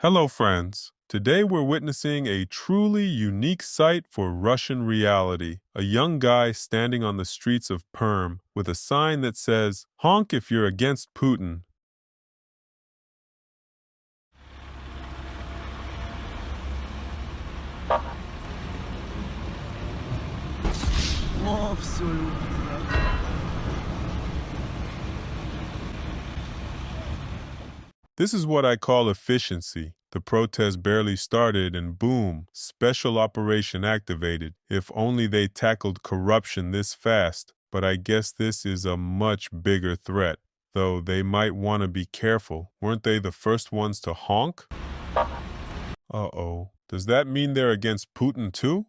Hello, friends. Today we're witnessing a truly unique sight for Russian reality. A young guy standing on the streets of Perm with a sign that says, "Honk if you're against Putin." This is what I call efficiency. The protest barely started and boom, special operation activated. If only they tackled corruption this fast. But I guess this is a much bigger threat. Though they might want to be careful. Weren't they the first ones to honk? Uh-oh. Does that mean they're against Putin too?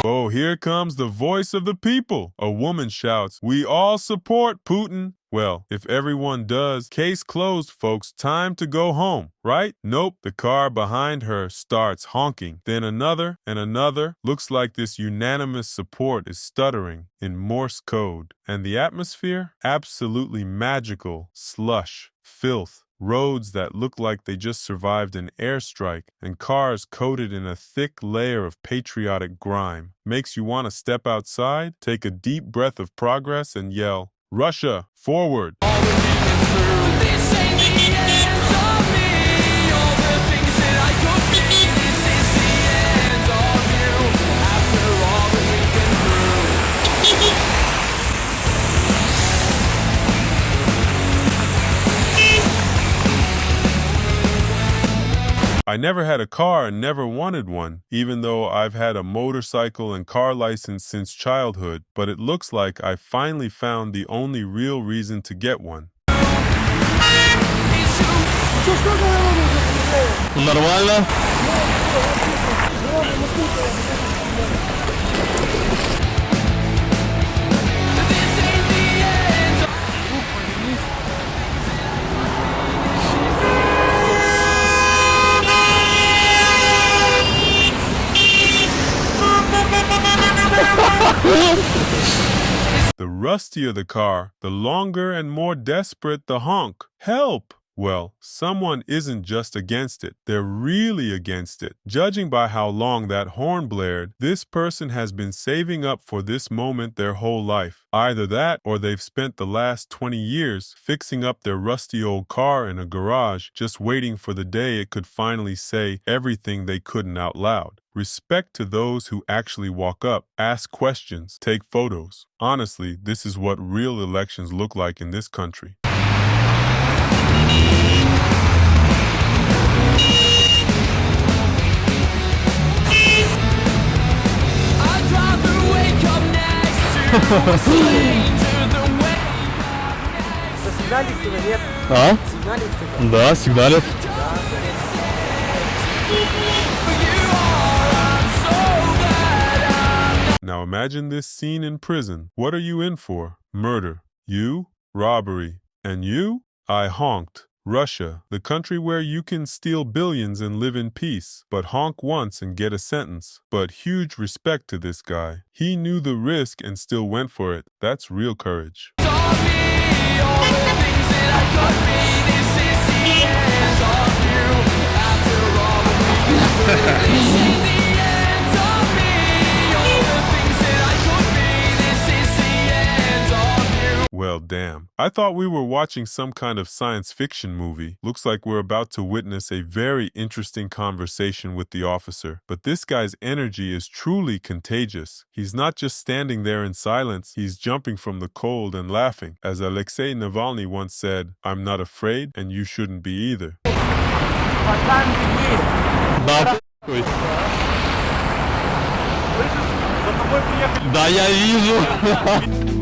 Oh, here comes the voice of the people. A woman shouts, "We all support Putin." Well, if everyone does, case closed, folks. Time to go home, right? Nope, the car behind her starts honking. Then another and another. Looks like this unanimous support is stuttering in Morse code. And the atmosphere? Absolutely magical. Slush, filth. Roads that look like they just survived an airstrike, and cars coated in a thick layer of patriotic grime. Makes you want to step outside, take a deep breath of progress, and yell, "Russia, forward!" I never had a car and never wanted one, even though I've had a motorcycle and car license since childhood, but it looks like I finally found the only real reason to get one. Нормально? The rustier the car, the longer and more desperate the honk. Help! Well, someone isn't just against it, they're really against it. Judging by how long that horn blared, this person has been saving up for this moment their whole life. Either that, or they've spent the last 20 years fixing up their rusty old car in a garage, just waiting for the day it could finally say everything they couldn't out loud. Respect to those who actually walk up, ask questions, take photos. Honestly, this is what real elections look like in this country. Сигналит или нет? А? Сигналит или? Да, сигналит. Now imagine this scene in prison. What are you in for? Murder. You? Robbery. And you? I honked. Russia, the country where you can steal billions and live in peace, but honk once and get a sentence. But huge respect to this guy. He knew the risk and still went for it. That's real courage. Well, damn. I thought we were watching some kind of science fiction movie. Looks like we're about to witness a very interesting conversation with the officer. But this guy's energy is truly contagious. He's not just standing there in silence, he's jumping from the cold and laughing. As Alexei Navalny once said, "I'm not afraid, and you shouldn't be either." Да, да, я вижу.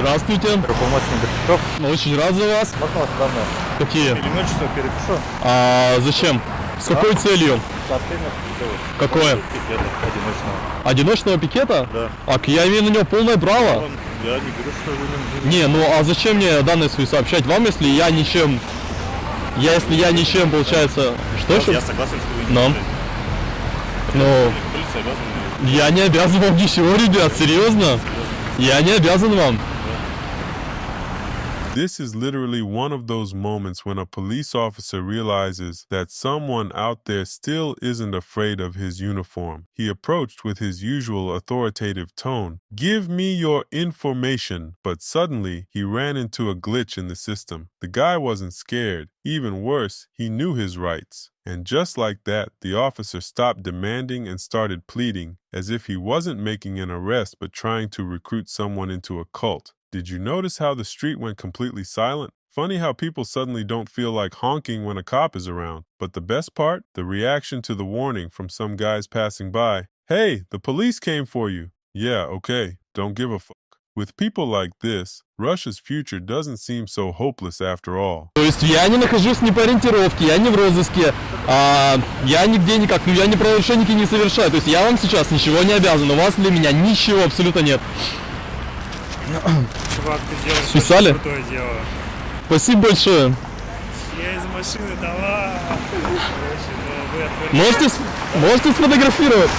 Здравствуйте. Полномочный Бердюков. Очень рад за вас. Можно вас данные? Какие? Имущество перепишу. А зачем? С какой целью? Сообщение сделаю. Какое? Пикета одиночного. Одиночного пикета? Да. Так я имею на него полное право. Я не говорю, что вы не... Не, ну а зачем мне данные свои сообщать вам, если я ничем... Если я ничем, получается... Что еще? Я согласен, что вы не Но. нарушаете. Ну, Полиция обязана... я не обязан вам ничего, ребят, серьезно? Я не обязан вам. This is literally one of those moments when a police officer realizes that someone out there still isn't afraid of his uniform. He approached with his usual authoritative tone, "Give me your information," but suddenly he ran into a glitch in the system. The guy wasn't scared. Even worse, he knew his rights. And just like that, the officer stopped demanding and started pleading, as if he wasn't making an arrest but trying to recruit someone into a cult. Did you notice how the street went completely silent? Funny how people suddenly don't feel like honking when a cop is around. But the best part? The reaction to the warning from some guys passing by. "Hey, the police came for you." Yeah, okay, don't give a fuck. With people like this, Russia's future doesn't seem so hopeless after all. То есть я не нахожусь ни по ориентировке, я не в розыске, я нигде никак, я ни правонарушения не совершаю. То есть я вам сейчас ничего не обязан, у вас для меня ничего абсолютно нет. Чувак, ты делаешь Списали? очень крутое дело. Спасибо большое. Я из машины, давай. Короче, ну, вы отвлекли. Можете сфотографировать?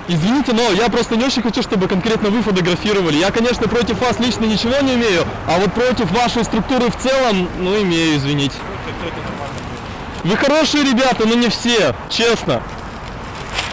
Извините, но я просто не очень хочу, чтобы конкретно вы фотографировали. Я, конечно, против вас лично ничего не имею, а вот против вашей структуры в целом, ну, имею, извините. Вы хорошие ребята, но не все, честно.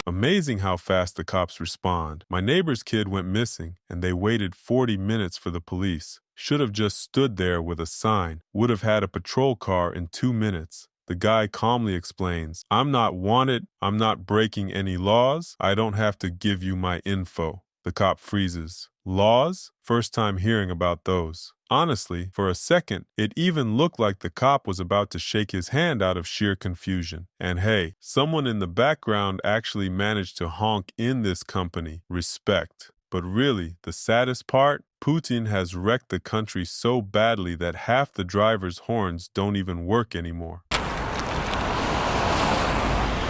Amazing how fast the cops respond. My neighbor's kid went missing, and they waited 40 minutes for the police. Should have just stood there with a sign. Would have had a patrol car in 2 minutes. The guy calmly explains, "I'm not wanted. I'm not breaking any laws. I don't have to give you my info." The cop freezes. Laws? First time hearing about those. Honestly, for a second, it even looked like the cop was about to shake his hand out of sheer confusion. And hey, someone in the background actually managed to honk in this company. Respect. But really, the saddest part? Putin has wrecked the country so badly that half the drivers' horns don't even work anymore.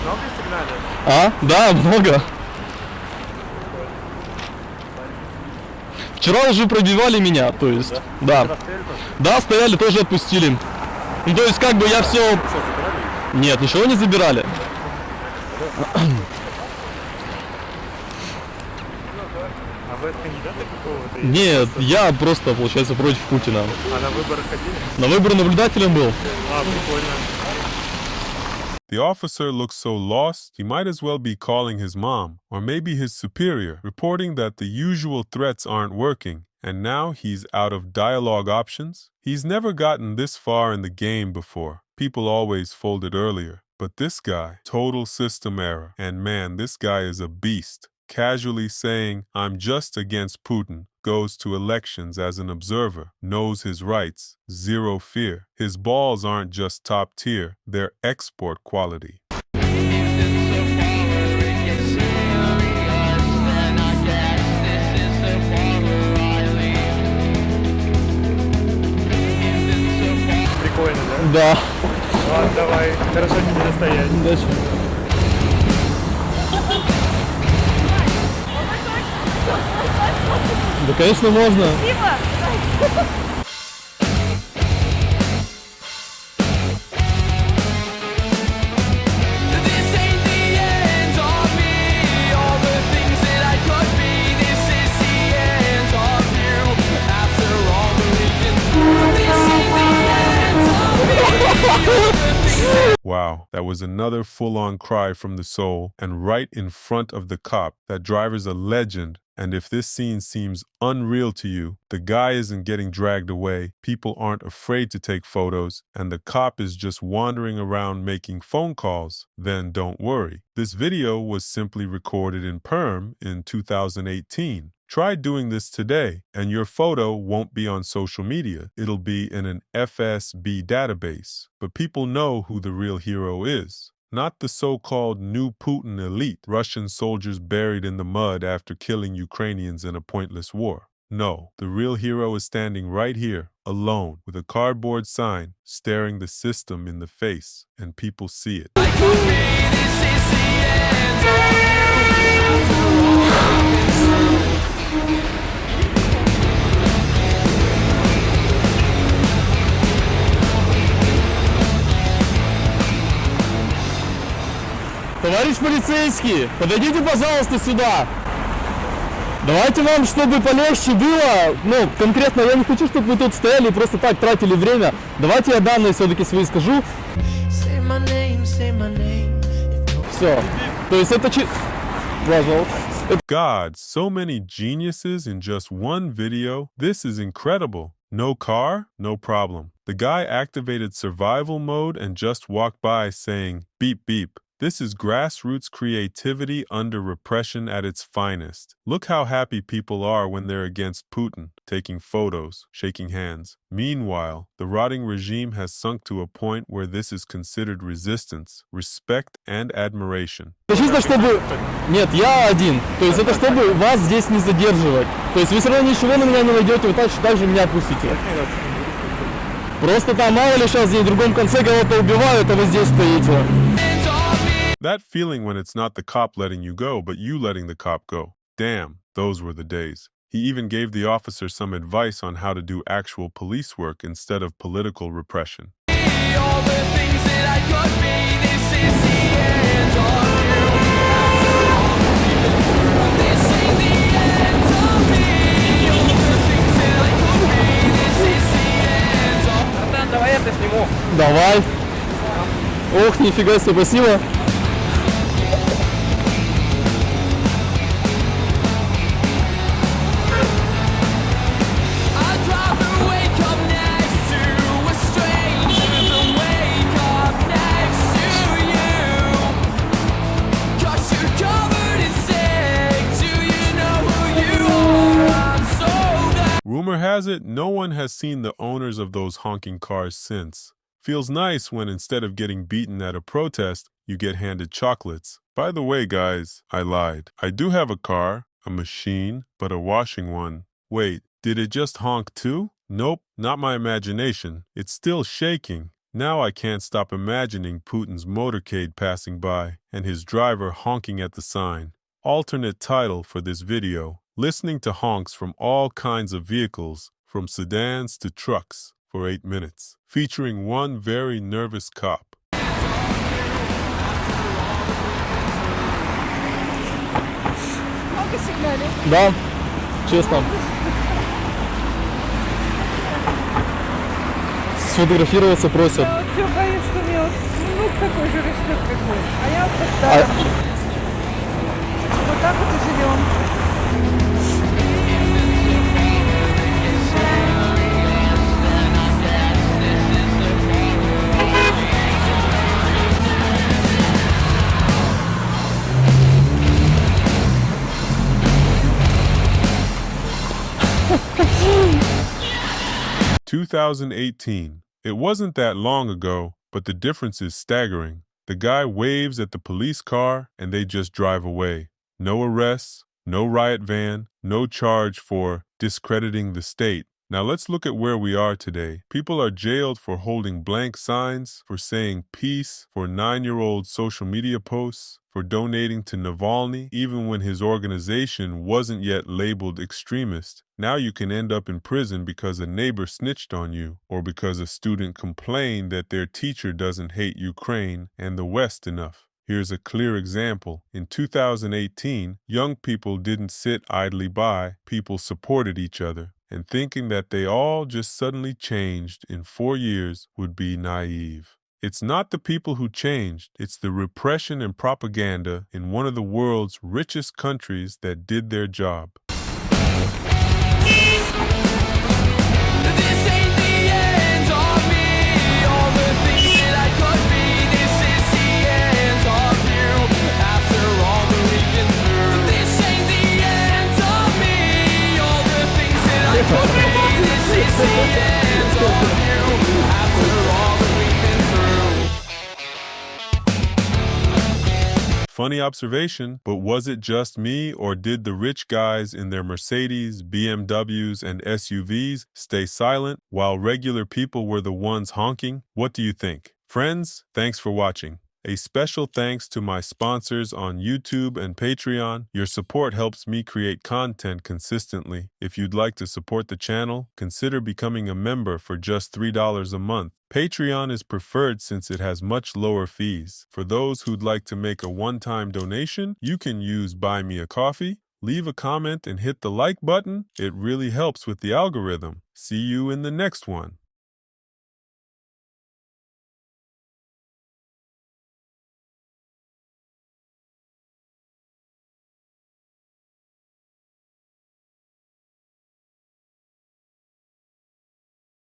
Много сигналов? А? Да, много. Вчера уже пробивали меня, то есть, да. Вчера стояли тоже? Да, стояли, тоже отпустили. Ну, то есть, как бы я все... Что, забирали? Нет, ничего не забирали. А вы кандидаты какого-то? Нет, я просто, получается, против Путина. А на выборы ходили? На выборы наблюдателем был. А, прикольно. The officer looks so lost, he might as well be calling his mom, or maybe his superior, reporting that the usual threats aren't working, and now he's out of dialogue options. He's never gotten this far in the game before. People always folded earlier. But this guy, total system error. And man, this guy is a beast. Casually saying, "I'm just against Putin," goes to elections as an observer, knows his rights, zero fear. His balls aren't just top tier, they're export quality. Прикольно, да? Да. Ладно, давай. Хорошо не достоять. Удачи. Да, конечно, можно. This ain't the end of me, all the things that I could be. This is the end of you, after all that we've been through. This ain't the end of me, all the things that Wow, that was another full-on cry from the soul, and right in front of the cop. That driver's a legend. And if this scene seems unreal to you, the guy isn't getting dragged away, people aren't afraid to take photos, and the cop is just wandering around making phone calls, then don't worry. This video was simply recorded in Perm in 2018. Try doing this today, and your photo won't be on social media. It'll be in an FSB database. But people know who the real hero is. Not the so-called new Putin elite, Russian soldiers buried in the mud after killing Ukrainians in a pointless war. No, the real hero is standing right here, alone, with a cardboard sign, staring the system in the face, and people see it. Товарищ полицейский, подойдите, пожалуйста, сюда. Давайте вам, чтобы полегче было, ну, конкретно я не хочу, чтобы вы тут стояли и просто так тратили время. Давайте я данные все-таки свои скажу. Все. То есть это God, so many geniuses in just one video. This is incredible. No car? No problem. The guy activated survival mode and just walked by saying, beep beep. This is grassroots creativity under repression at its finest. Look how happy people are when they're against Putin, taking photos, shaking hands. Meanwhile, the rotting regime has sunk to a point where this is considered resistance, respect, and admiration. Чисто чтобы... Нет, я один. То есть это чтобы вас здесь не задерживать. То есть вы все равно ничего на меня не найдете, вы так же меня отпустите. Просто там мало ли сейчас здесь в другом конце кого-то убивают, а вы здесь стоите. That feeling when it's not the cop letting you go, but you letting the cop go. Damn, those were the days. He even gave the officer some advice on how to do actual police work instead of political repression. Давай я это сниму. Давай. Ох, нифига себе, спасибо. Rumor has it, no one has seen the owners of those honking cars since. Feels nice when instead of getting beaten at a protest, you get handed chocolates. By the way, guys, I lied. I do have a car, a machine, but a washing one. Wait, did it just honk too? Nope, not my imagination. It's still shaking. Now I can't stop imagining Putin's motorcade passing by and his driver honking at the sign. Alternate title for this video: listening to honks from all kinds of vehicles, from sedans to trucks, for 8 minutes, featuring one very nervous cop. Да, честно. Сфотографироваться просят. Я вот все боюсь, что мне вот внук такой же растет, как вы. А я вот постаралась. Вот так вот и живем. "2018. It wasn't that long ago, but the difference is staggering. The guy waves at the police car and they just drive away. No arrests, no riot van, no charge for discrediting the state. Now let's look at where we are today. People are jailed for holding blank signs, for saying peace, for 9-year-old social media posts, for donating to Navalny, even when his organization wasn't yet labeled extremist. Now you can end up in prison because a neighbor snitched on you, or because a student complained that their teacher doesn't hate Ukraine and the West enough. Here's a clear example. In 2018, young people didn't sit idly by, people supported each other. And thinking that they all just suddenly changed in 4 years would be naive. It's not the people who changed, it's the repression and propaganda in one of the world's richest countries that did their job. This ain't the end of me. All the things that I could be. This is the end of you. After all that we've been through. This ain't the end of me. All the things that I could be. This is the end of you. After all that we've been through. Funny observation, but was it just me, or did the rich guys in their Mercedes, BMWs, and SUVs stay silent while regular people were the ones honking? What do you think? Friends, thanks for watching. A special thanks to my sponsors on YouTube and Patreon. Your support helps me create content consistently. If you'd like to support the channel, consider becoming a member for just $3 a month. Patreon is preferred since it has much lower fees. For those who'd like to make a one-time donation, you can use Buy Me a Coffee. Leave a comment and hit the like button. It really helps with the algorithm. See you in the next one.